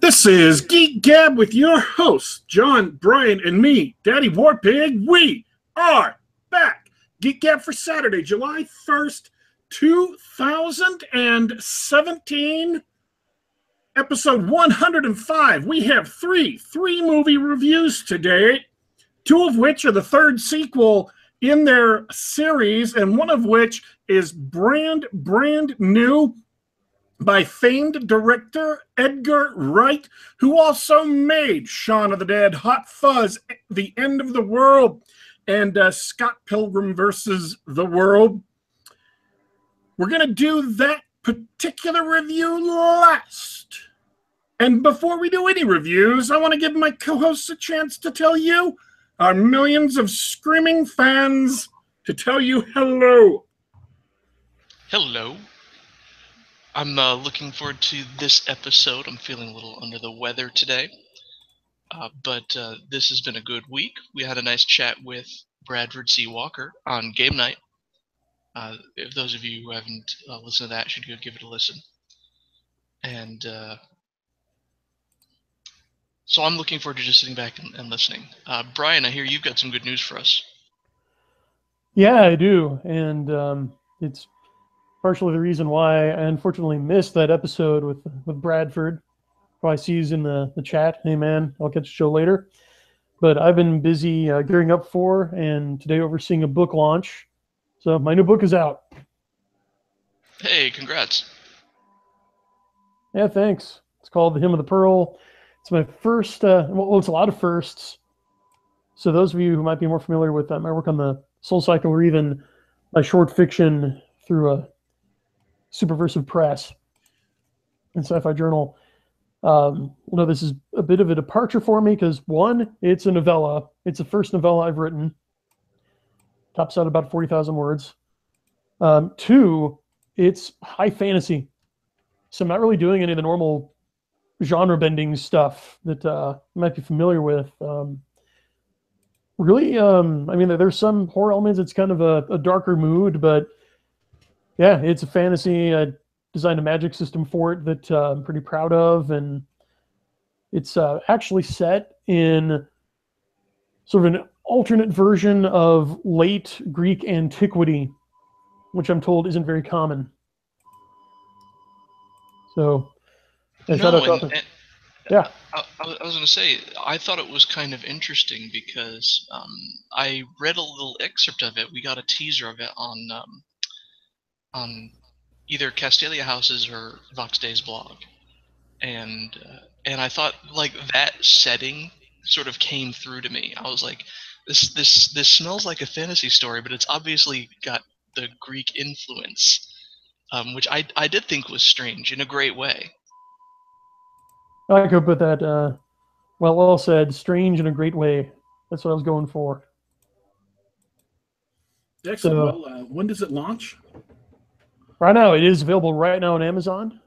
This is Geek Gab with your hosts, John, Brian, and me, Daddy Warpig. We are back. Geek Gab for Saturday, July 1st, 2017, episode 105. We have three movie reviews today, two of which are the third sequel in their series, and one of which is brand new by famed director Edgar Wright, who also made Shaun of the Dead, Hot Fuzz, The End of the World, and Scott Pilgrim versus the World. We're going to do that particular review last. And before we do any reviews, I want to give my co-hosts a chance to tell you, our millions of screaming fans, to tell you hello. Hello. I'm looking forward to this episode. I'm feeling a little under the weather today, but this has been a good week. We had a nice chat with Bradford C. Walker on game night. If those of you who haven't listened to that should go give it a listen. And so I'm looking forward to just sitting back and listening. Brian, I hear you've got some good news for us. Yeah, I do, and it's partially the reason why I unfortunately missed that episode with Bradford. Probably sees in the chat. Hey man, I'll catch the show later. But I've been busy gearing up for and today overseeing a book launch. So my new book is out. Hey, congrats. Yeah, thanks. It's called The Hymn of the Pearl. It's my first, well, it's a lot of firsts. So those of you who might be more familiar with my work on the Soul Cycle or even my short fiction through a Superversive Press and Sci-Fi Journal, this is a bit of a departure for me because, one, it's a novella. It's the first novella I've written. Tops out about 40,000 words. Two, it's high fantasy. So I'm not really doing any of the normal genre-bending stuff that you might be familiar with. There's some horror elements. It's kind of a darker mood, but yeah, it's a fantasy. I designed a magic system for it that I'm pretty proud of, and it's actually set in sort of an alternate version of late Greek antiquity, which I'm told isn't very common. So, Yeah. I was going to say, I thought it was kind of interesting because I read a little excerpt of it. We got a teaser of it on either Castalia House's or Vox Day's blog, and I thought like that setting sort of came through to me. I was like, this smells like a fantasy story, but it's obviously got the Greek influence, which I did think was strange in a great way. I could put that, well said, strange in a great way. That's what I was going for. Excellent. So, when does it launch? Right now, it is available right now on Amazon.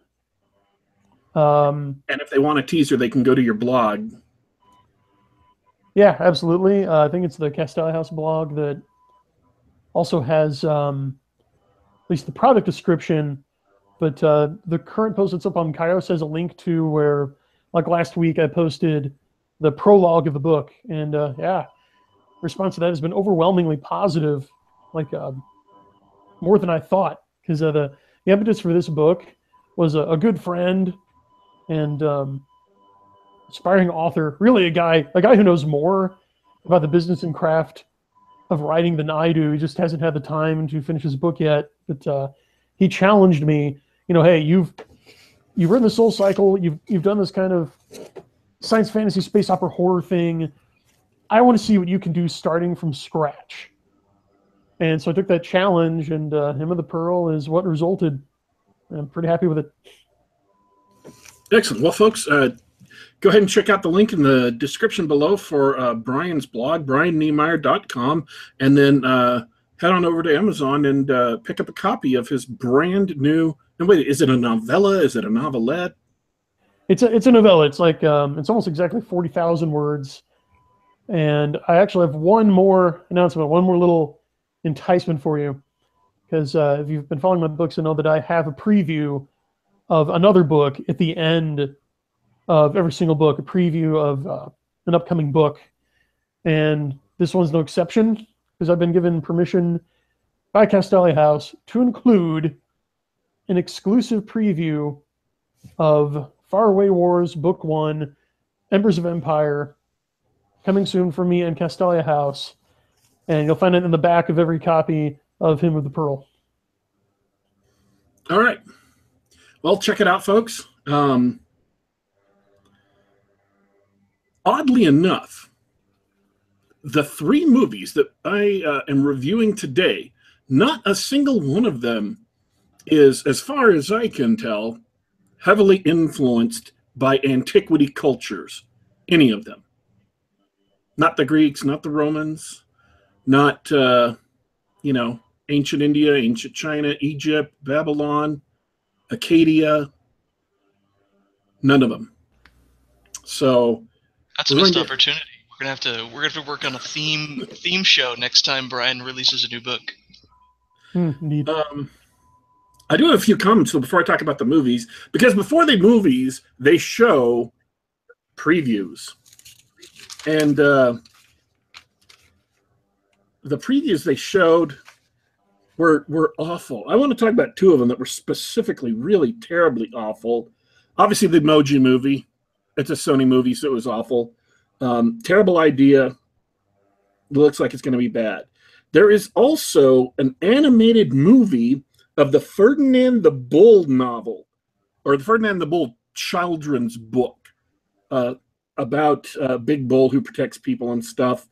And if they want a teaser, they can go to your blog. Yeah, absolutely. I think it's the Castalia House blog that also has at least the product description, but the current post that's up on Kairos has a link to where, like last week, I posted the prologue of the book, and response to that has been overwhelmingly positive, like more than I thought, because the impetus for this book was a good friend and aspiring author, really a guy who knows more about the business and craft of writing than I do. He just hasn't had the time to finish his book yet, but he challenged me. Hey, you've written the Soul Cycle. You've done this kind of science fantasy space opera horror thing. I want to see what you can do starting from scratch. And so I took that challenge, and Hymn of the Pearl is what resulted. I'm pretty happy with it. Excellent. Well, folks, go ahead and check out the link in the description below for Brian's blog, brianniemeyer.com, and then head on over to Amazon and pick up a copy of his brand new. And wait, is it a novella? Is it a novelette? It's a novella. It's like it's almost exactly 40,000 words. And I actually have one more announcement, one more little enticement for you, because if you've been following my books, you know that I have a preview of another book at the end of every single book, a preview of an upcoming book. And this one's no exception, because I've been given permission by Castalia House to include an exclusive preview of Faraway Wars Book 1, Embers of Empire, coming soon from me and Castalia House. And you'll find it in the back of every copy of Hymn of the Pearl. All right. Well, check it out, folks. Oddly enough, the 3 movies that I am reviewing today, not a single one of them is, as far as I can tell, heavily influenced by antiquity cultures. Any of them. Not the Greeks, not the Romans, not, ancient India, ancient China, Egypt, Babylon, Acadia. None of them. So that's a missed opportunity. We're gonna have to work on a theme show next time Brian releases a new book. Indeed. I do have a few comments though before I talk about the movies, because before the movies they show previews, and the previews they showed were awful. I want to talk about 2 of them that were specifically really terribly awful. Obviously, the Emoji Movie. It's a Sony movie, so it was awful. Terrible idea. It looks like it's going to be bad. There is also an animated movie of the Ferdinand the Bull novel, or the Ferdinand the Bull children's book, about a big bull who protects people and stuff,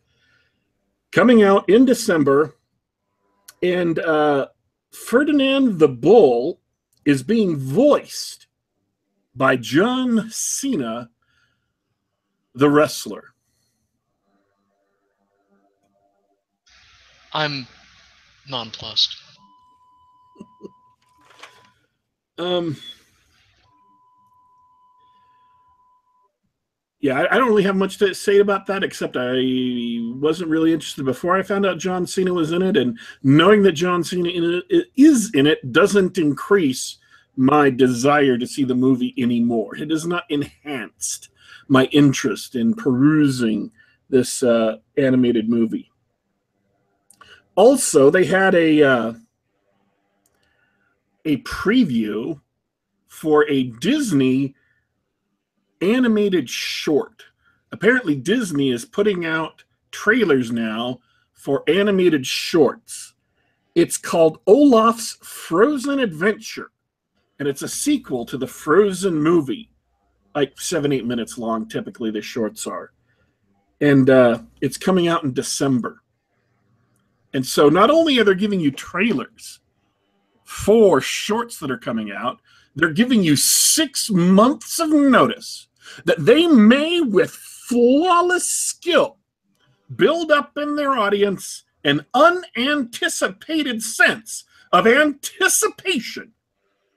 coming out in December. And Ferdinand the Bull is being voiced by John Cena, the wrestler. I'm nonplussed. Yeah, I don't really have much to say about that, except I wasn't really interested before I found out John Cena was in it, and knowing that John Cena is in it doesn't increase my desire to see the movie anymore. It has not enhanced my interest in perusing this animated movie. Also, they had a preview for a Disney animated short. Apparently, Disney is putting out trailers now for animated shorts. It's called Olaf's Frozen Adventure, and it's a sequel to the Frozen movie, like 7-8 minutes long. Typically, the shorts are, and it's coming out in December. And so, not only are they giving you trailers for shorts that are coming out, they're giving you 6 months of notice that they may, with flawless skill, build up in their audience an unanticipated sense of anticipation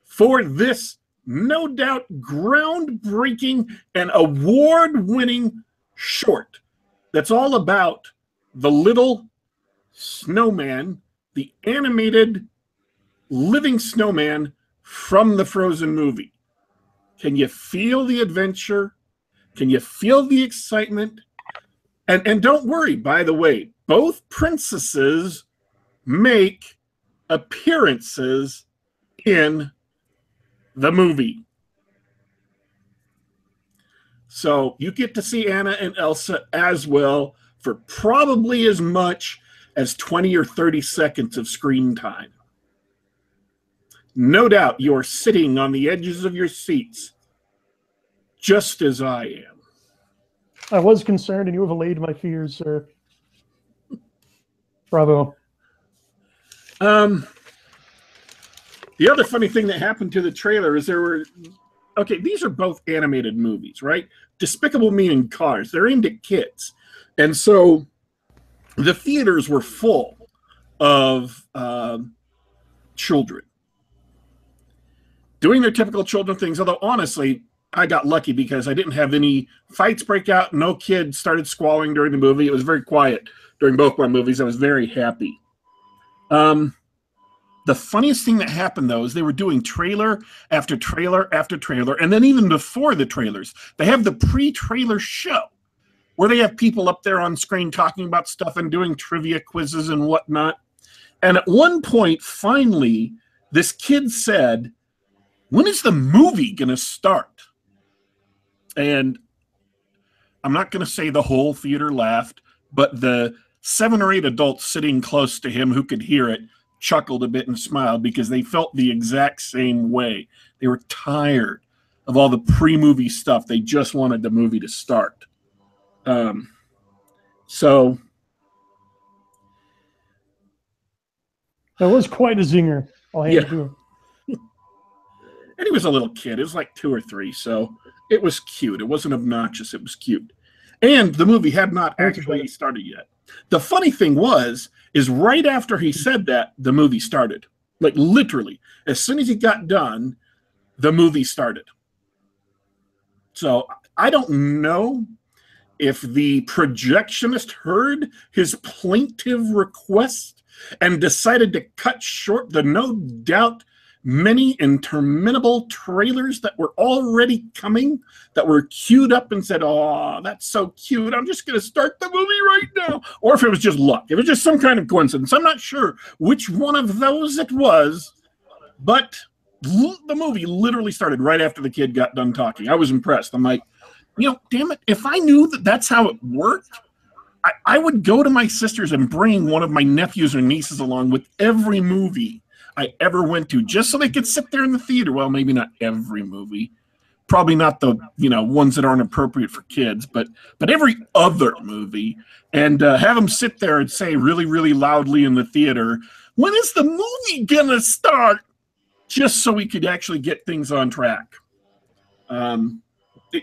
for this, no doubt, groundbreaking and award-winning short that's all about the little snowman, the animated living snowman from the Frozen movie. Can you feel the adventure? Can you feel the excitement? And don't worry, by the way, both princesses make appearances in the movie. So you get to see Anna and Elsa as well for probably as much as 20 or 30 seconds of screen time. No doubt you're sitting on the edges of your seats, just as I am. I was concerned, and you have allayed my fears, sir. Bravo. The other funny thing that happened to the trailer is these are both animated movies, right? Despicable Me and Cars. They're aimed at kids. And so the theaters were full of children doing their typical children things, although honestly, I got lucky because I didn't have any fights break out. No kids started squalling during the movie. It was very quiet during both my movies. I was very happy. The The funniest thing that happened, though, is they were doing trailer after trailer after trailer. And then even before the trailers, they have the pre-trailer show where they have people up there on screen talking about stuff and doing trivia quizzes and whatnot. And at one point, finally, this kid said, "When is the movie going to start?" And I'm not going to say the whole theater laughed, but the 7 or 8 adults sitting close to him who could hear it chuckled a bit and smiled because they felt the exact same way. They were tired of all the pre-movie stuff. They just wanted the movie to start. So that was quite a zinger. I'll hand it to him. And he was a little kid. It was like 2 or 3, so it was cute. It wasn't obnoxious. It was cute. And the movie had not actually started yet. The funny thing is right after he said that, the movie started. Like literally, as soon as he got done, the movie started. So I don't know if the projectionist heard his plaintive request and decided to cut short the no doubt many interminable trailers that were already coming, that were queued up and said, "Oh, that's so cute. I'm just going to start the movie right now." Or if it was just luck. It was just some kind of coincidence. I'm not sure which one of those it was, but the movie literally started right after the kid got done talking. I was impressed. I'm like, damn it, if I knew that that's how it worked, I would go to my sister's and bring one of my nephews or nieces along with every movie I ever went to, just so they could sit there in the theater. Well, maybe not every movie, probably not the ones that aren't appropriate for kids, but every other movie, and have them sit there and say really, really loudly in the theater, "When is the movie gonna start?" Just so we could actually get things on track.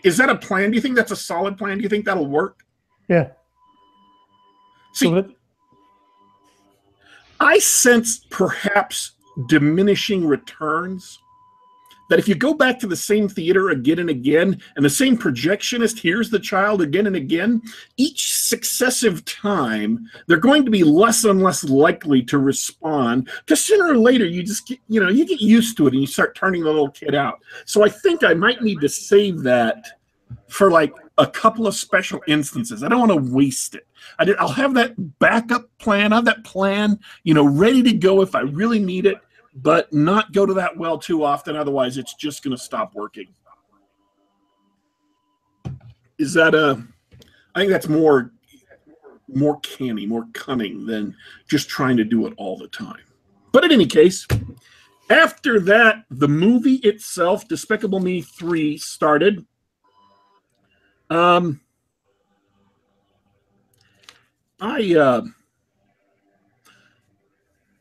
Is that a plan? Do you think that's a solid plan? Do you think that'll work? Yeah. See, I sense perhaps diminishing returns. That if you go back to the same theater again and again, and the same projectionist hears the child again and again, each successive time, they're going to be less and less likely to respond. Because sooner or later, you just get, you get used to it and you start turning the little kid out. So I think I might need to save that for like a couple of special instances. I don't want to waste it. I'll have that backup plan, I'll have that plan, ready to go if I really need it, but not go to that well too often. Otherwise, it's just going to stop working. Is that I think that's more canny, more cunning than just trying to do it all the time. But in any case, after that, the movie itself, Despicable Me 3, started.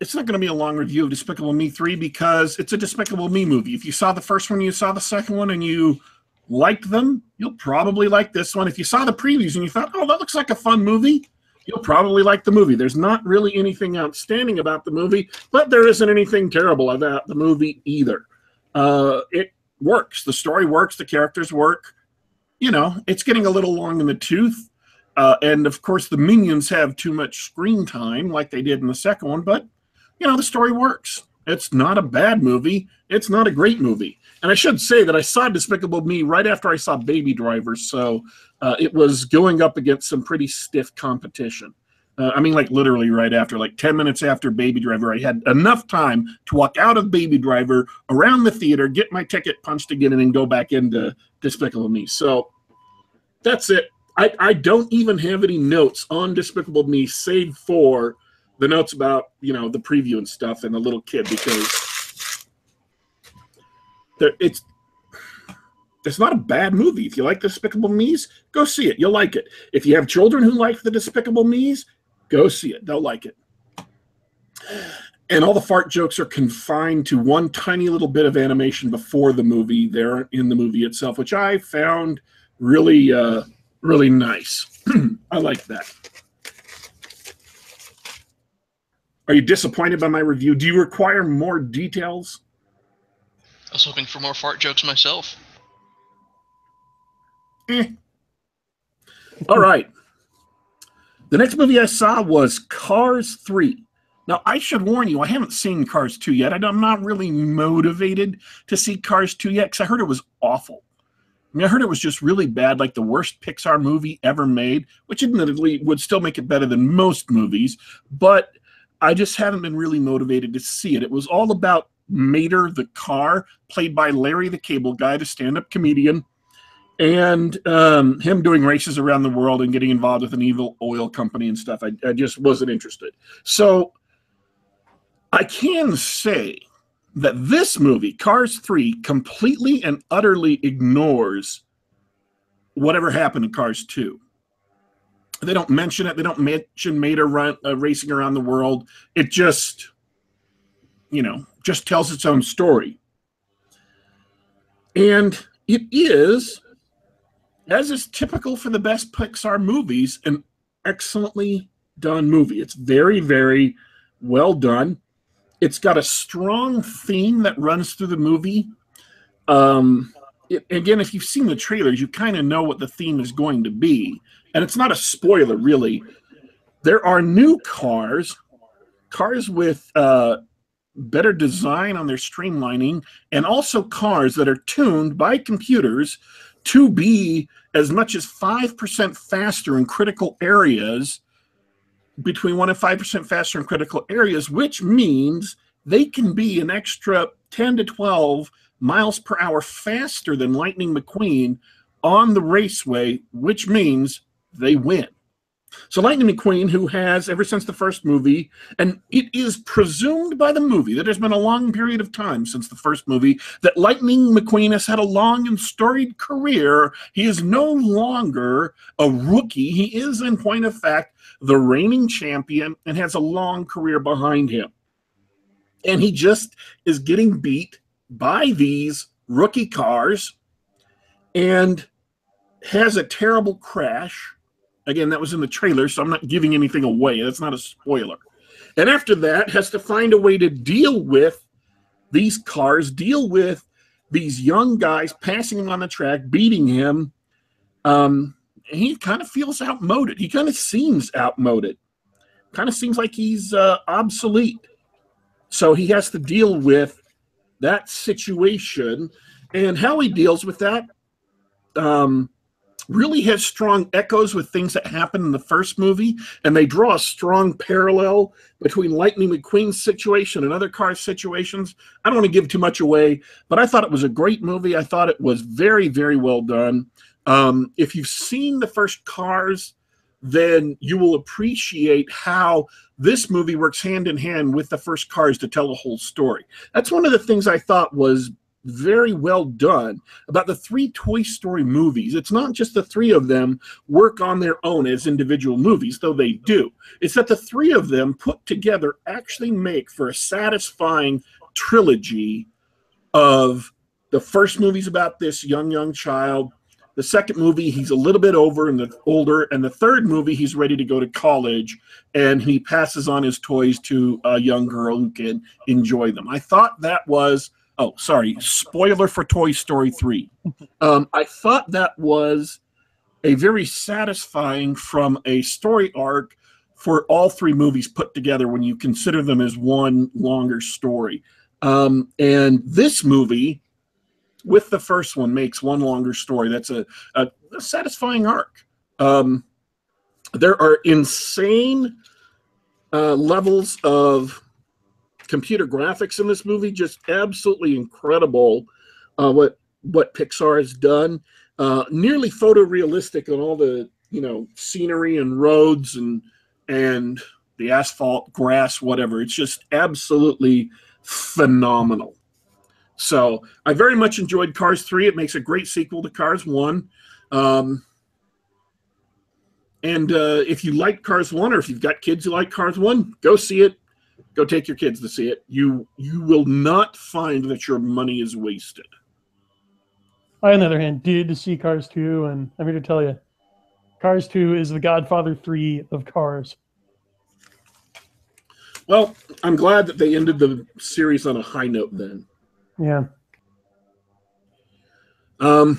It's not going to be a long review of Despicable Me 3 because it's a Despicable Me movie. If you saw the first one, you saw the second one, and you liked them, you'll probably like this one. If you saw the previews and you thought, "Oh, that looks like a fun movie," you'll probably like the movie. There's not really anything outstanding about the movie, but there isn't anything terrible about the movie either. It works. The story works. The characters work. It's getting a little long in the tooth. And, of course, the minions have too much screen time like they did in the second one, but the story works. It's not a bad movie. It's not a great movie. And I should say that I saw Despicable Me right after I saw Baby Driver, so it was going up against some pretty stiff competition. Like literally right after, like 10 minutes after Baby Driver, I had enough time to walk out of Baby Driver, around the theater, get my ticket punched again, and then go back into Despicable Me. So that's it. I don't even have any notes on Despicable Me, save for the notes about, the preview and stuff and the little kid, because it's not a bad movie. If you like Despicable Me's, go see it. You'll like it. If you have children who like the Despicable Me's, go see it. They'll like it. And all the fart jokes are confined to one tiny little bit of animation before the movie. They're in the movie itself, which I found really, really nice. I like that. Are you disappointed by my review? Do you require more details? I was hoping for more fart jokes myself. All right. The next movie I saw was Cars 3. Now, I should warn you, I haven't seen Cars 2 yet. I'm not really motivated to see Cars 2 yet because I heard it was awful. I mean, I heard it was just really bad, like the worst Pixar movie ever made, which admittedly would still make it better than most movies, but I just haven't been really motivated to see it. It was all about Mater the car, played by Larry the Cable Guy, the stand-up comedian, and him doing races around the world and getting involved with an evil oil company and stuff. I just wasn't interested. So I can say that this movie, Cars 3, completely and utterly ignores whatever happened in Cars 2. They don't mention it. They don't mention Mater racing around the world. It just, just tells its own story. And it is, as is typical for the best Pixar movies, an excellently done movie. It's very, very well done. It's got a strong theme that runs through the movie. Again, if you've seen the trailers, you kind of know what the theme is going to be. And it's not a spoiler, really. There are new cars with better design on their streamlining, and also cars that are tuned by computers to be as much as 5% faster in critical areas, between 1% and 5% faster in critical areas, which means they can be an extra 10 to 12 miles per hour faster than Lightning McQueen on the raceway, which means they win. So Lightning McQueen, who has, ever since the first movie, and it is presumed by the movie that there's been a long period of time since the first movie that Lightning McQueen has had a long and storied career. He is no longer a rookie. He is, in point of fact, the reigning champion and has a long career behind him. And he just is getting beat by these rookie cars and has a terrible crash. Again, that was in the trailer, so I'm not giving anything away. That's not a spoiler. And after that, has to find a way to deal with these cars, deal with these young guys passing him on the track, beating him. He kind of feels outmoded. He kind of seems outmoded. Kind of seems like he's obsolete. So he has to deal with that situation. And how he deals with that really has strong echoes with things that happened in the first movie, and they draw a strong parallel between Lightning McQueen's situation and other car situations. I don't want to give too much away, but I thought it was a great movie. I thought it was very, very well done. If you've seen the first Cars, then you will appreciate how this movie works hand in hand with the first Cars to tell a whole story. That's one of the things I thought was very well done about the three Toy Story movies. It's not just the three of them work on their own as individual movies, though they do. It's that the three of them put together actually make for a satisfying trilogy of the first movie's about this young child. The second movie, he's a little bit older, and the third movie, he's ready to go to college, and he passes on his toys to a young girl who can enjoy them. I thought that was spoiler for Toy Story 3. I thought that was a very satisfying from a story arc for all three movies put together when you consider them as one longer story. And this movie, with the first one, makes one longer story. That's a satisfying arc. There are insane levels of computer graphics in this movie, just absolutely incredible. What Pixar has done, nearly photorealistic on all the scenery and roads and the asphalt, grass, whatever. It's just absolutely phenomenal. So I very much enjoyed Cars 3. It makes a great sequel to Cars 1. And if you like Cars 1, or if you've got kids who like Cars 1, go see it. Go take your kids to see it. You will not find that your money is wasted. I, on the other hand, did see Cars 2, and I'm here to tell you, Cars 2 is the Godfather 3 of Cars. Well, I'm glad that they ended the series on a high note then. Yeah. Well,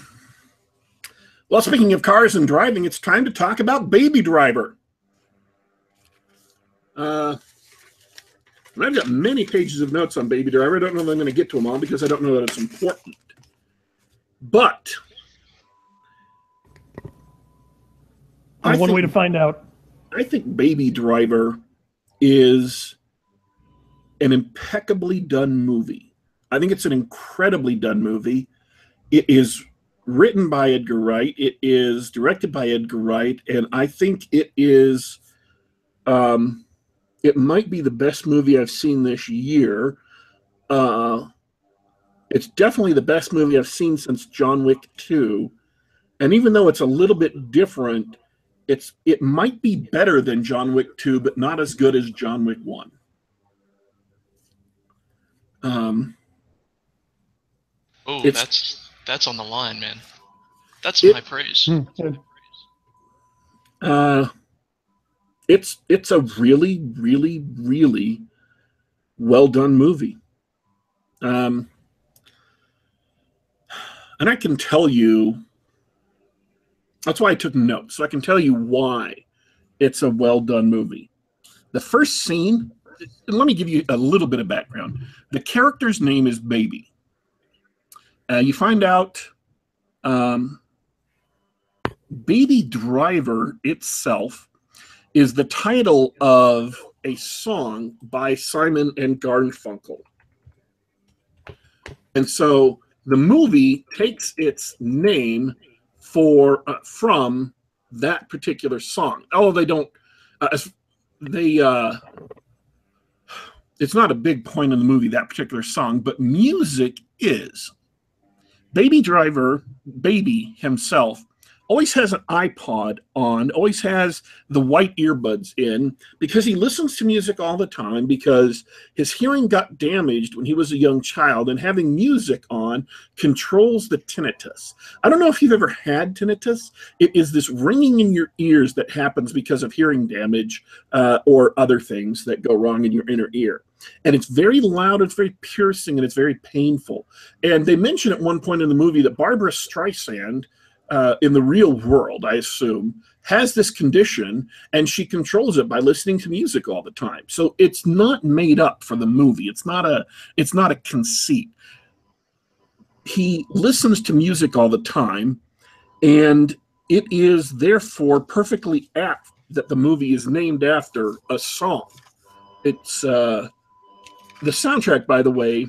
speaking of cars and driving, it's time to talk about Baby Driver. And I've got many pages of notes on Baby Driver. I don't know if I'm going to get to them all because I don't know that it's important. But one way to find out. I think Baby Driver is an impeccably done movie. I think it's an incredibly done movie. It is written by Edgar Wright. It is directed by Edgar Wright. And I think it is, it might be the best movie I've seen this year. It's definitely the best movie I've seen since John Wick 2. And even though it's a little bit different, it might be better than John Wick 2, but not as good as John Wick 1. That's on the line, man. That's my praise. It's a really, really, really well done movie. And I can tell you, that's why I took notes, so I can tell you why it's a well done movie. The first scene, let me give you a little bit of background. The character's name is Baby. You find out Baby Driver itself is the title of a song by Simon and Garfunkel. And so the movie takes its name from that particular song. Although they don't, it's not a big point in the movie, that particular song, but music is. Baby Driver, Baby himself, always has an iPod on, always has the white earbuds in, because he listens to music all the time, because his hearing got damaged when he was a young child, and having music on controls the tinnitus. I don't know if you've ever had tinnitus. It is this ringing in your ears that happens because of hearing damage or other things that go wrong in your inner ear. And it's very loud, it's very piercing, and it's very painful. And they mention at one point in the movie that Barbara Streisand, in the real world, I assume, has this condition, and she controls it by listening to music all the time. So it's not made up for the movie. It's not a conceit. He listens to music all the time, and it is therefore perfectly apt that the movie is named after a song. It's the soundtrack, by the way,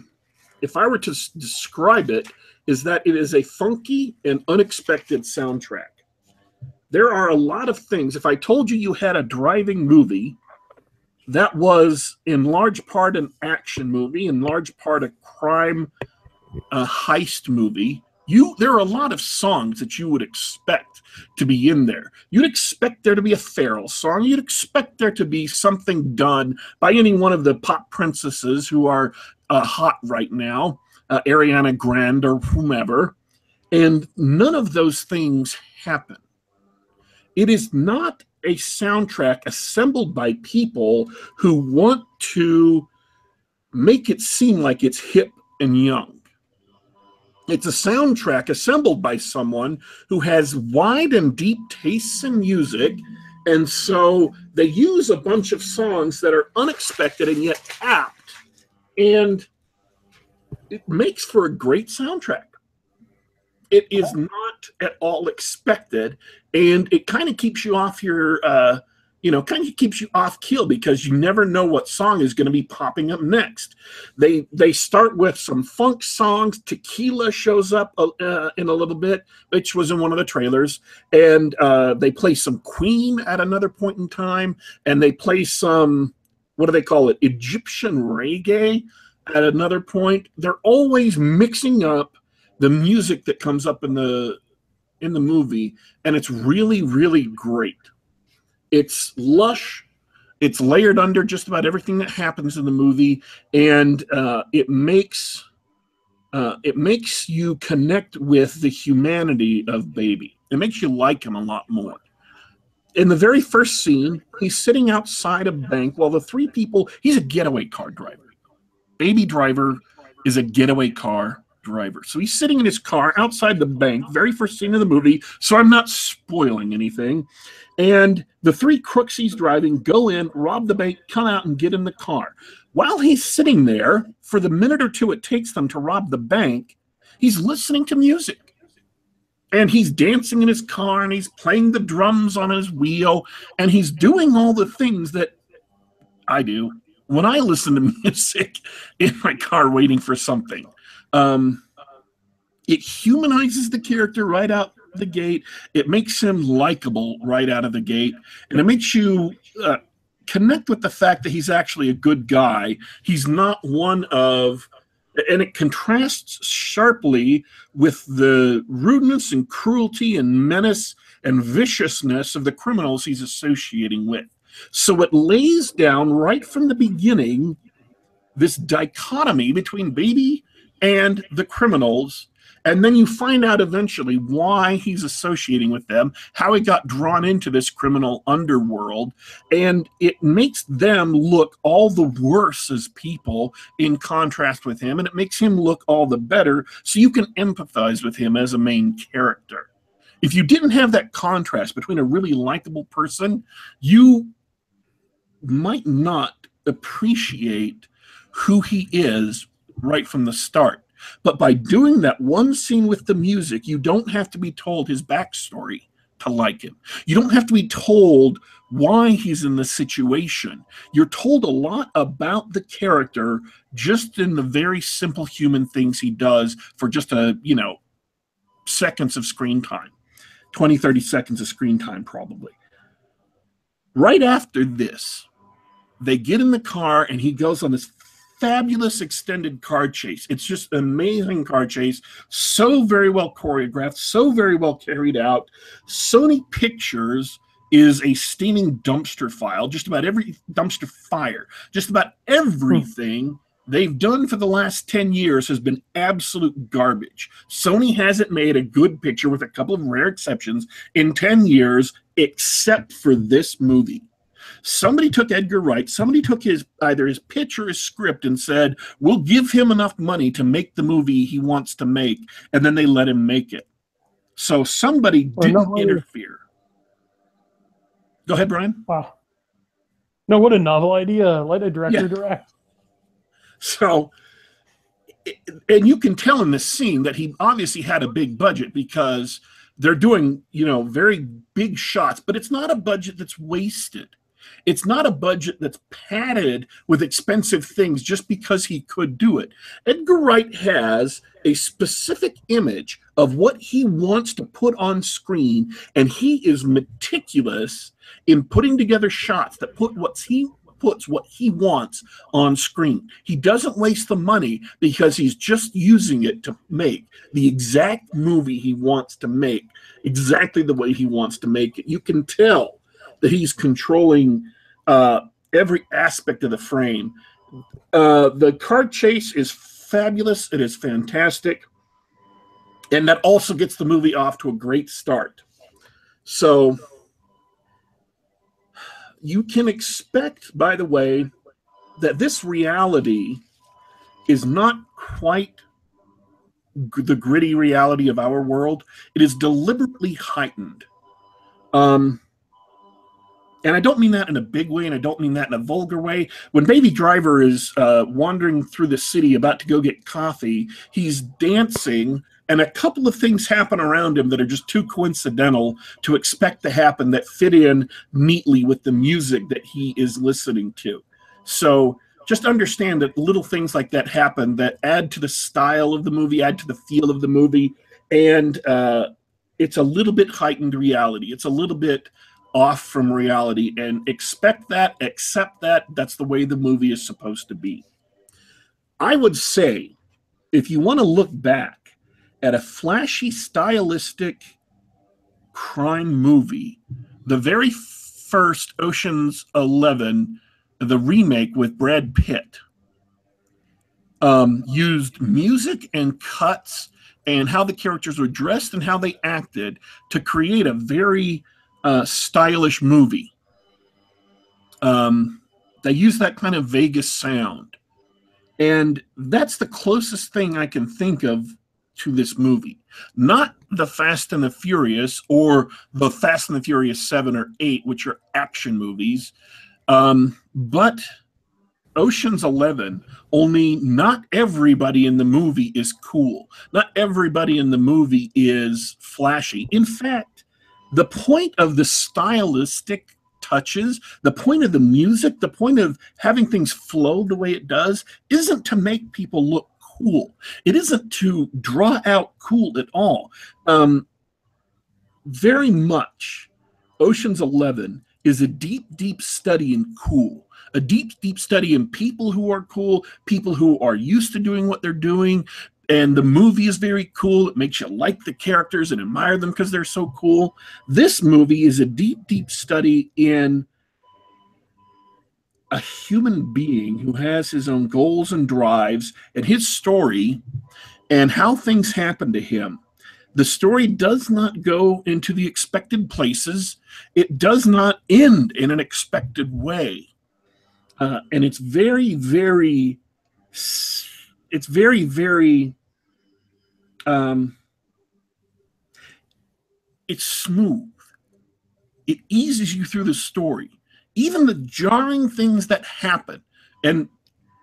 if I were to describe it, is that it is a funky and unexpected soundtrack. There are a lot of things. If I told you had a driving movie that was in large part an action movie, in large part a crime heist movie, there are a lot of songs that you would expect to be in there. You'd expect there to be a Pharrell song. You'd expect there to be something done by any one of the pop princesses who are hot right now, Ariana Grande or whomever, and none of those things happen. It is not a soundtrack assembled by people who want to make it seem like it's hip and young. It's a soundtrack assembled by someone who has wide and deep tastes in music, and so they use a bunch of songs that are unexpected and yet apt, and it makes for a great soundtrack. It is not at all expected, and it kind of keeps you off your, kind of keeps you off keel, because you never know what song is going to be popping up next. They start with some funk songs. Tequila shows up in a little bit, which was in one of the trailers, and they play some Queen at another point in time, and they play some, what do they call it, Egyptian reggae at another point. They're always mixing up the music that comes up in the movie, and it's really, really great. It's lush. It's layered under just about everything that happens in the movie, and it makes you connect with the humanity of Baby. It makes you like him a lot more. In the very first scene, he's sitting outside a bank while the three people, he's a getaway car driver. Baby Driver is a getaway car driver. So he's sitting in his car outside the bank, very first scene of the movie, so I'm not spoiling anything. And the three crooks he's driving go in, rob the bank, come out, and get in the car. While he's sitting there, for the minute or two it takes them to rob the bank, he's listening to music. And he's dancing in his car, and he's playing the drums on his wheel, and he's doing all the things that I do when I listen to music in my car waiting for something. It humanizes the character right out the gate. It makes him likable right out of the gate. And it makes you connect with the fact that he's actually a good guy. He's not one of... And it contrasts sharply with the rudeness and cruelty and menace and viciousness of the criminals he's associating with. So it lays down right from the beginning this dichotomy between Baby and the criminals, and then you find out eventually why he's associating with them, how he got drawn into this criminal underworld, and it makes them look all the worse as people in contrast with him, and it makes him look all the better, so you can empathize with him as a main character. If you didn't have that contrast between a really likable person, you might not appreciate who he is right from the start. But by doing that one scene with the music, you don't have to be told his backstory to like him. You don't have to be told why he's in the situation. You're told a lot about the character just in the very simple human things he does for just seconds of screen time. 20, 30 seconds of screen time, probably. Right after this, they get in the car and he goes on this fabulous extended car chase. It's just an amazing car chase, so very well choreographed, so very well carried out. Sony Pictures is a steaming dumpster fire. Just about everything they've done for the last 10 years has been absolute garbage. Sony hasn't made a good picture, with a couple of rare exceptions, in 10 years, except for this movie. Somebody took Edgar Wright, somebody took either his pitch or his script and said, we'll give him enough money to make the movie he wants to make, and then they let him make it. So somebody didn't interfere. Go ahead, Brian. Wow. No, what a novel idea. Let a director direct. So, and you can tell in this scene that he obviously had a big budget, because they're doing, very big shots, but it's not a budget that's wasted. It's not a budget that's padded with expensive things just because he could do it. Edgar Wright has a specific image of what he wants to put on screen, and he is meticulous in putting together shots that puts what he wants on screen. He doesn't waste the money because he's just using it to make the exact movie he wants to make, exactly the way he wants to make it. You can tell that he's controlling every aspect of the frame. The car chase is fabulous. It is fantastic. And that also gets the movie off to a great start. So you can expect, by the way, that this reality is not quite the gritty reality of our world. It is deliberately heightened. And I don't mean that in a big way, and I don't mean that in a vulgar way. When Baby Driver is wandering through the city about to go get coffee, he's dancing, and a couple of things happen around him that are just too coincidental to expect to happen, that fit in neatly with the music that he is listening to. So just understand that little things like that happen that add to the style of the movie, add to the feel of the movie, and it's a little bit heightened reality. It's a little bit off from reality, and expect that, accept that. That's the way the movie is supposed to be. I would say, if you want to look back at a flashy, stylistic crime movie, the very first Ocean's 11, the remake with Brad Pitt, used music and cuts and how the characters were dressed and how they acted to create a very stylish movie. They use that kind of Vegas sound. And that's the closest thing I can think of to this movie. Not the Fast and the Furious or the Fast and the Furious 7 or 8, which are action movies, but Ocean's 11, only not everybody in the movie is cool. Not everybody in the movie is flashy. In fact, the point of the stylistic touches, the point of the music, the point of having things flow the way it does, isn't to make people look cool. It isn't to draw out cool at all. Very much, Ocean's 11 is a deep, deep study in cool. A deep, deep study in people who are cool, people who are used to doing what they're doing. And the movie is very cool. It makes you like the characters and admire them because they're so cool. This movie is a deep, deep study in a human being who has his own goals and drives and his story and how things happen to him. The story does not go into the expected places. It does not end in an expected way. And it's very, very, it's smooth. It eases you through the story. Even the jarring things that happen, and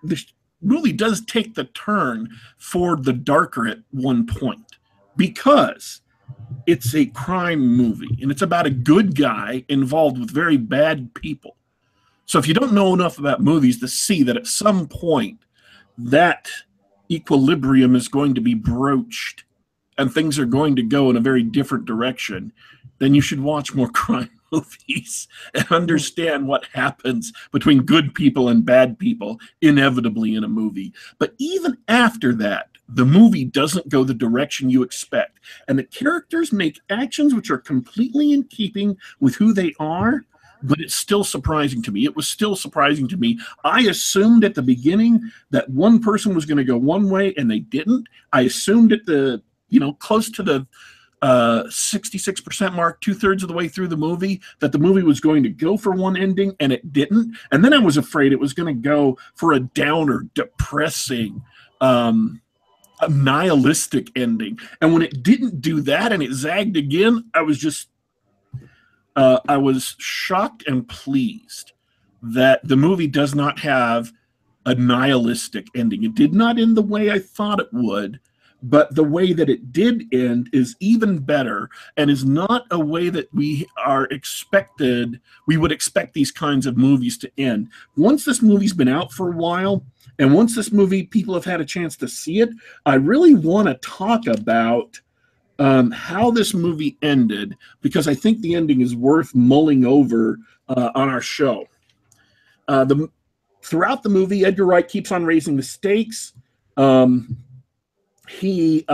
the movie does take the turn for the darker at one point, because it's a crime movie, and it's about a good guy involved with very bad people. So if you don't know enough about movies to see that at some point that equilibrium is going to be broached and things are going to go in a very different direction, then you should watch more crime movies and understand what happens between good people and bad people inevitably in a movie. But even after that, the movie doesn't go the direction you expect. And the characters make actions which are completely in keeping with who they are, but it's still surprising to me. It was still surprising to me. I assumed at the beginning that one person was going to go one way, and they didn't. I assumed at the, close to the 66% mark, 2/3 of the way through the movie, that the movie was going to go for one ending, and it didn't. And then I was afraid it was going to go for a downer, depressing, a nihilistic ending. And when it didn't do that and it zagged again, I was just I was shocked and pleased that the movie does not have a nihilistic ending. It did not end the way I thought it would, but the way that it did end is even better, and is not a way that we would expect these kinds of movies to end. Once this movie's been out for a while, and once this movie, people have had a chance to see it, I really want to talk about how this movie ended, because I think the ending is worth mulling over on our show. Throughout the movie, Edgar Wright keeps on raising the stakes. He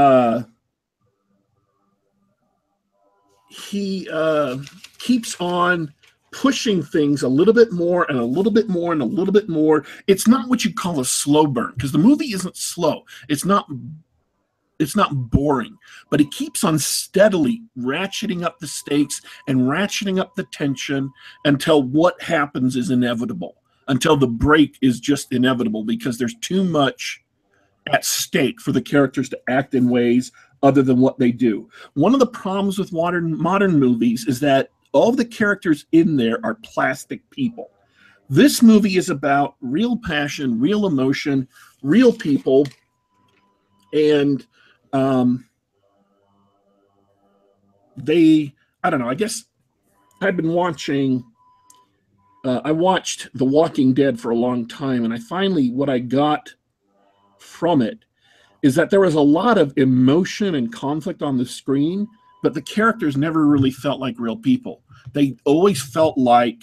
keeps on pushing things a little bit more and a little bit more and a little bit more. It's not what you call a slow burn, because the movie isn't slow. It's not boring, but it keeps on steadily ratcheting up the stakes and ratcheting up the tension until what happens is inevitable, until the break is just inevitable, because there's too much at stake for the characters to act in ways other than what they do. One of the problems with modern movies is that all of the characters in there are plastic people. This movie is about real passion, real emotion, real people, and I don't know, I guess I've been watching, I watched The Walking Dead for a long time, and what I got from it is that there was a lot of emotion and conflict on the screen, but the characters never really felt like real people. They always felt like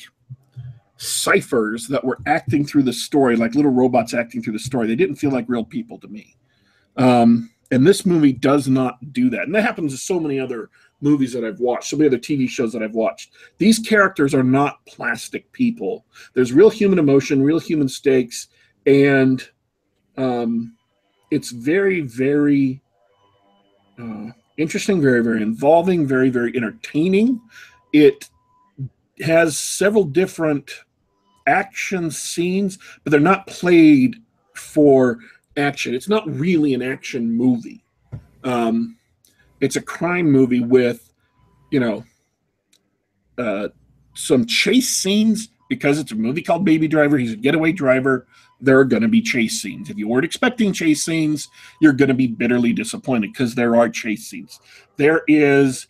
ciphers that were acting through the story, like little robots acting through the story. They didn't feel like real people to me. And this movie does not do that. And that happens to so many other movies that I've watched, so many other TV shows that I've watched. These characters are not plastic people. There's real human emotion, real human stakes, and it's very, very interesting, very, very involving, very, very entertaining. It has several different action scenes, but they're not played for action. It's not really an action movie. It's a crime movie with, some chase scenes, because it's a movie called Baby Driver. He's a getaway driver. There are going to be chase scenes. If you weren't expecting chase scenes, you're going to be bitterly disappointed because there are chase scenes. There is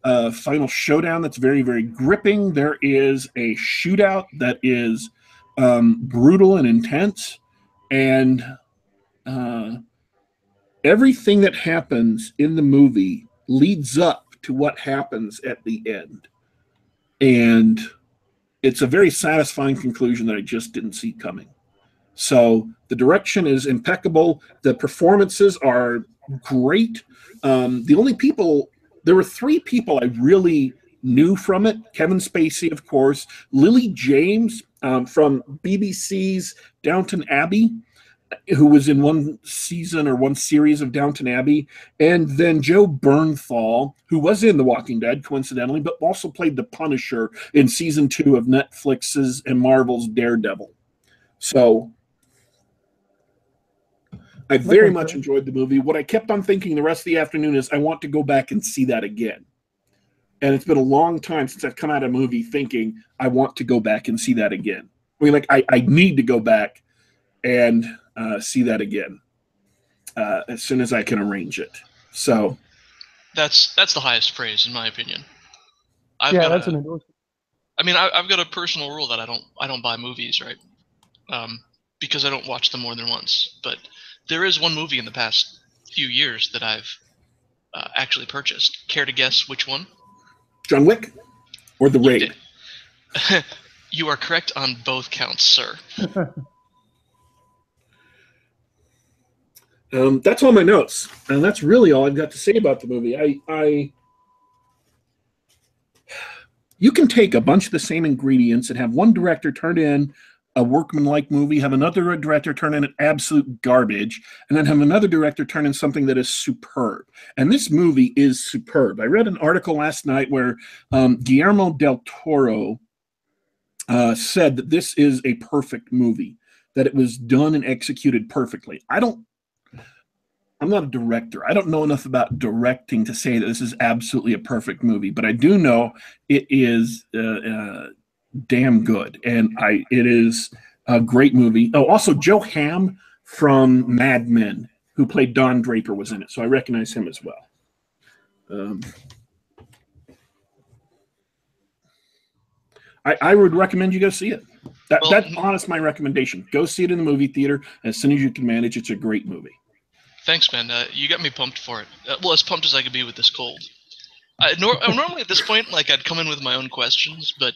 a final showdown that's very, very gripping. There is a shootout that is brutal and intense. And everything that happens in the movie leads up to what happens at the end. And it's a very satisfying conclusion that I just didn't see coming. So the direction is impeccable. The performances are great. The only people, there were 3 people I really knew from it. Kevin Spacey, of course. Lily James from BBC's Downton Abbey, who was in one season or one series of Downton Abbey, and then Joe Bernthal, who was in The Walking Dead, coincidentally, but also played the Punisher in season 2 of Netflix's and Marvel's Daredevil. So I very much enjoyed the movie. What I kept on thinking the rest of the afternoon is I want to go back and see that again. And it's been a long time since I've come out of a movie thinking I want to go back and see that again. I mean, like I need to go back and see that again as soon as I can arrange it. So that's the highest praise in my opinion. That's an endorsement. I mean, I've got a personal rule that I don't buy movies, right? Because I don't watch them more than once. But there is one movie in the past few years that I've actually purchased. Care to guess which one? John Wick or The Raid? You are correct on both counts, sir. That's all my notes, and that's really all I've got to say about the movie. You can take a bunch of the same ingredients and have one director turn in a workmanlike movie, have another director turn in an absolute garbage, and then have another director turn in something that is superb. And this movie is superb. I read an article last night where Guillermo del Toro said that this is a perfect movie, that it was done and executed perfectly. I'm not a director. I don't know enough about directing to say that this is absolutely a perfect movie, but I do know it is damn good, and it is a great movie. Oh, also Joe Hamm from Mad Men, who played Don Draper, was in it, so I recognize him as well. I would recommend you go see it. That's honest my recommendation. Go see it in the movie theater as soon as you can manage. It's a great movie. Thanks, man. You got me pumped for it. Well, as pumped as I could be with this cold. Normally at this point, like I'd come in with my own questions, but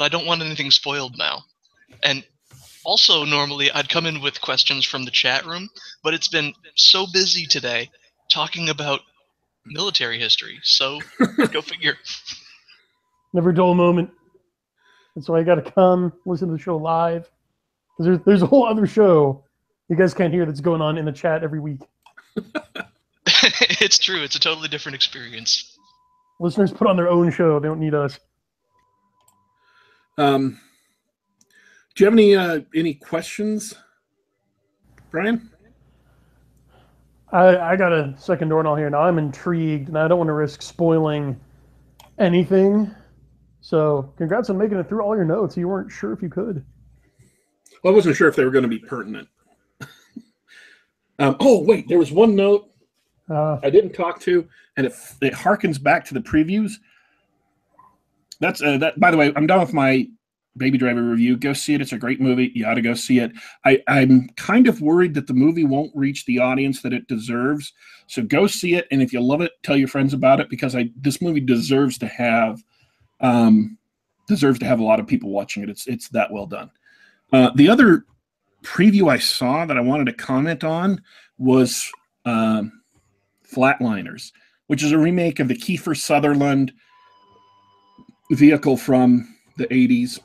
I don't want anything spoiled now. And also, normally I'd come in with questions from the chat room, but it's been so busy today talking about military history. So go figure. Never a dull moment. That's why I got to come listen to the show live. There's a whole other show you guys can't hear that's going on in the chat every week. It's true. It's a totally different experience. Listeners put on their own show. They don't need us. Do you have any questions, Brian? I got a second door here now. I'm intrigued, and I don't want to risk spoiling anything. So congrats on making it through all your notes. You weren't sure if you could. Well, I wasn't sure if they were going to be pertinent. Oh, wait, there was one note I didn't talk to, and it harkens back to the previews. That's that. By the way, I'm done with my Baby Driver review. Go see it. It's a great movie. You ought to go see it. I'm kind of worried that the movie won't reach the audience that it deserves. So go see it, and if you love it, tell your friends about it, because this movie deserves to have a lot of people watching it. It's that well done. The other preview I saw that I wanted to comment on was Flatliners, which is a remake of the Kiefer Sutherland vehicle from the 80s.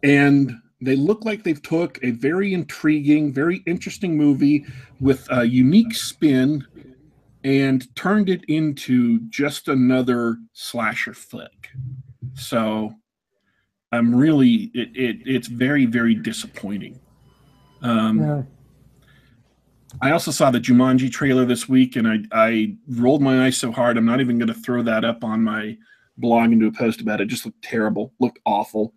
And they look like they've took a very intriguing, very interesting movie with a unique spin and turned it into just another slasher flick. So I'm really, it's very, very disappointing. Yeah. I also saw the Jumanji trailer this week, and I rolled my eyes so hard, I'm not even going to throw that up on my blog and do a post about it. It just looked terrible, looked awful.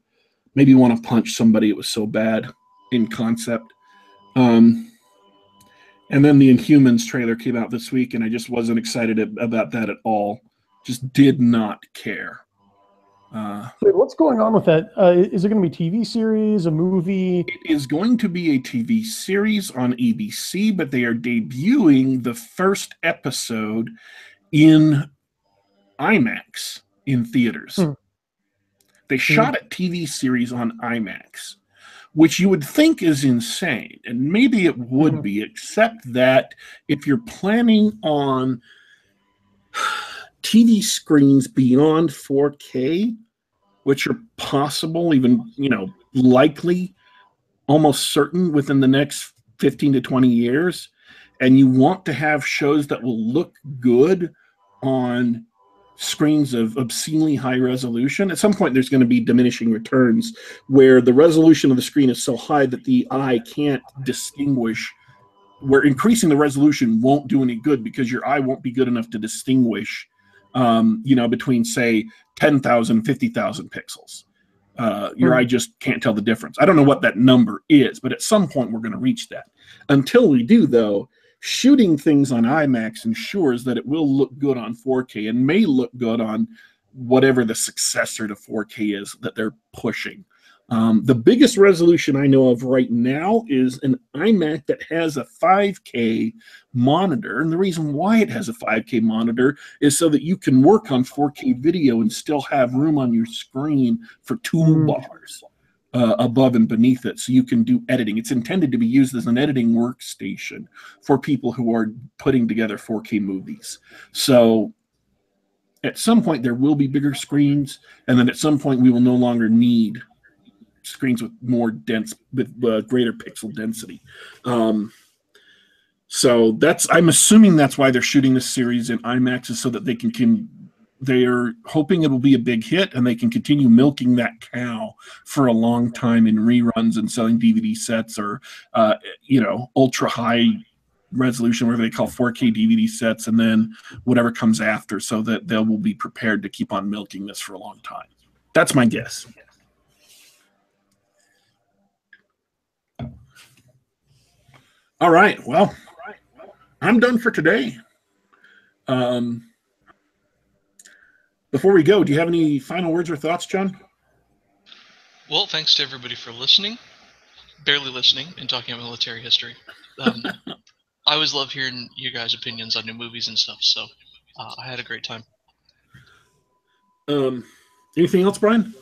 Made me want to punch somebody. It was so bad in concept. And then the Inhumans trailer came out this week, and I just wasn't excited about that at all. Just did not care. Wait, what's going on with that? Is it going to be TV series, a movie? It is going to be a TV series on ABC, but they are debuting the first episode in IMAX in theaters. They shot a TV series on IMAX, which you would think is insane, and maybe it would be, except that if you're planning on TV screens beyond 4K, which are possible, even, likely, almost certain within the next 15 to 20 years, and you want to have shows that will look good on screens of obscenely high resolution, at some point there's going to be diminishing returns where the resolution of the screen is so high that the eye can't distinguish, where increasing the resolution won't do any good because your eye won't be good enough to distinguish between, say, 10,000, 50,000 pixels. Your eye just can't tell the difference. I don't know what that number is, but at some point we're going to reach that. Until we do, though, shooting things on IMAX ensures that it will look good on 4K and may look good on whatever the successor to 4K is that they're pushing. The biggest resolution I know of right now is an iMac that has a 5K monitor. And the reason why it has a 5K monitor is so that you can work on 4K video and still have room on your screen for toolbars above and beneath it, so you can do editing. It's intended to be used as an editing workstation for people who are putting together 4K movies. So at some point there will be bigger screens, and then at some point we will no longer need screens with more dense, with greater pixel density. So I'm assuming that's why they're shooting this series in IMAX, is so that they're hoping it will be a big hit and they can continue milking that cow for a long time in reruns and selling DVD sets or, ultra high resolution, whatever they call 4K DVD sets, and then whatever comes after, so that they will be prepared to keep on milking this for a long time. That's my guess. All right. Well, I'm done for today. Before we go, do you have any final words or thoughts, John? Well, thanks to everybody for listening, barely listening, and talking about military history. I always love hearing you guys' opinions on new movies and stuff, so I had a great time. Anything else, Brian?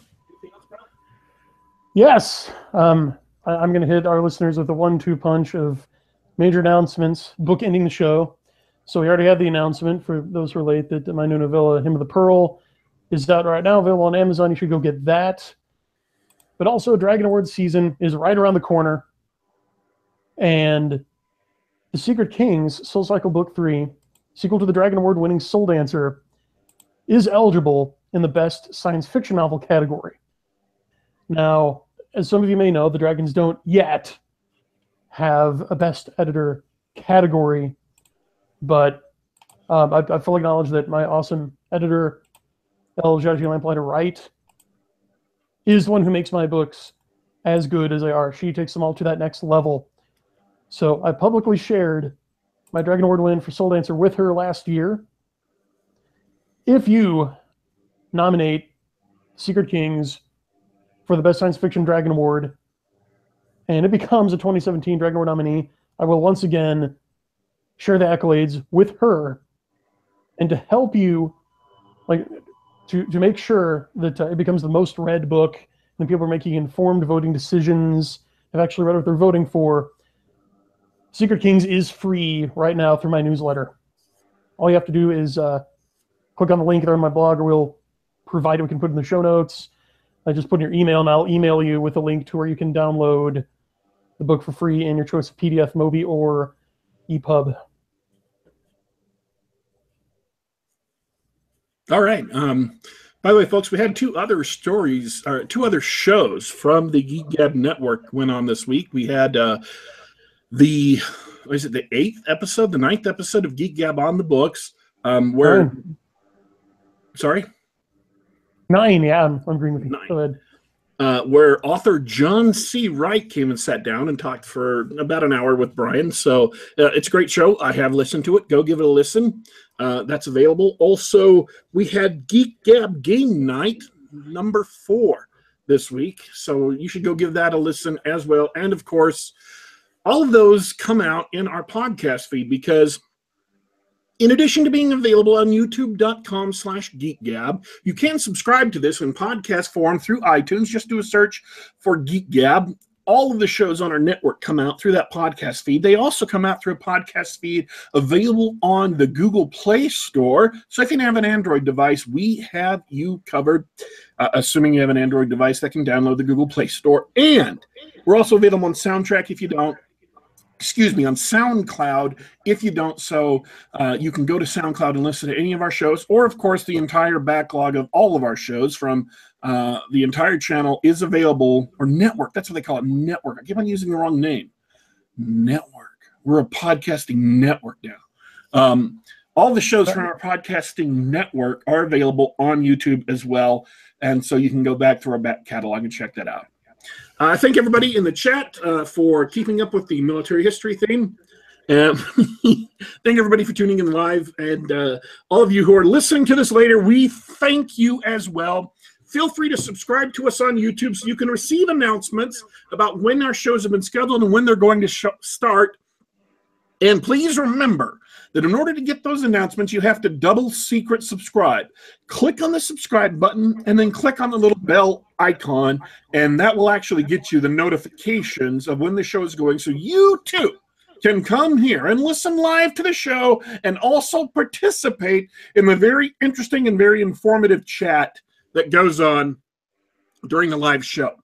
Yes. I'm going to hit our listeners with a 1-2 punch of major announcements, bookending the show. So we already had the announcement for those who are late that my new novella, Hymn of the Pearl, is out right now, available on Amazon. You should go get that. But also, Dragon Awards season is right around the corner. And The Secret Kings, Soul Cycle Book 3, sequel to the Dragon Award-winning Soul Dancer, is eligible in the Best Science Fiction Novel category. Now, as some of you may know, the Dragons don't yet have a Best Editor category, but I fully acknowledge that my awesome editor, Lamplighter Wright, is the one who makes my books as good as they are. She takes them all to that next level. So I publicly shared my Dragon Award win for Soul Dancer with her last year. If you nominate Secret Kings for the Best Science Fiction Dragon Award, and it becomes a 2017 Dragon Award nominee, I will once again share the accolades with her. And to help you, to make sure that it becomes the most read book, and people are making informed voting decisions, have actually read what they're voting for, Secret Kings is free right now through my newsletter. All you have to do is click on the link there on my blog, or we'll provide it. We can put it in the show notes. Just put in your email, and I'll email you with a link to where you can download the book for free in your choice of PDF, Mobi, or EPUB. All right. By the way, folks, we had two other shows from the Geek Gab network went on this week. We had the 9th episode of Geek Gab on the Books, where... Sorry? 9, yeah, I'm agreeing with you. 9. Go ahead. Where author John C. Wright came and sat down and talked for about an hour with Brian. So it's a great show. I have listened to it. Go give it a listen. That's available. Also, we had Geek Gab Game Night number 4 this week. So you should go give that a listen as well. And of course, all of those come out in our podcast feed because in addition to being available on youtube.com/geekgab, you can subscribe to this in podcast form through iTunes. Just do a search for Geek Gab. All of the shows on our network come out through that podcast feed. They also come out through a podcast feed available on the Google Play Store. So if you have an Android device, we have you covered, assuming you have an Android device that can download the Google Play Store. And we're also available on SoundTrack if you don't. On SoundCloud, if you don't so, you can go to SoundCloud and listen to any of our shows, or, of course, the entire backlog of all of our shows from the entire channel is available, or network, that's what they call it, network. I keep on using the wrong name. Network. We're a podcasting network now. All the shows from our podcasting network are available on YouTube as well, and so you can go back through our back catalog and check that out. I thank everybody in the chat for keeping up with the military history theme. Thank everybody for tuning in live. And all of you who are listening to this later, we thank you as well. Feel free to subscribe to us on YouTube so you can receive announcements about when our shows have been scheduled and when they're going to start. And please remember that in order to get those announcements, you have to double secret subscribe. Click on the subscribe button and then click on the little bell icon, and that will actually get you the notifications of when the show is going, so you too can come here and listen live to the show and also participate in the very interesting and very informative chat that goes on during the live show.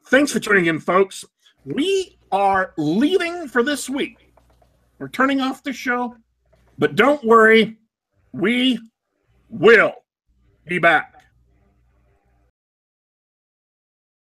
Thanks for tuning in, folks. We are leaving for this week. We're turning off the show, but don't worry, we will be back.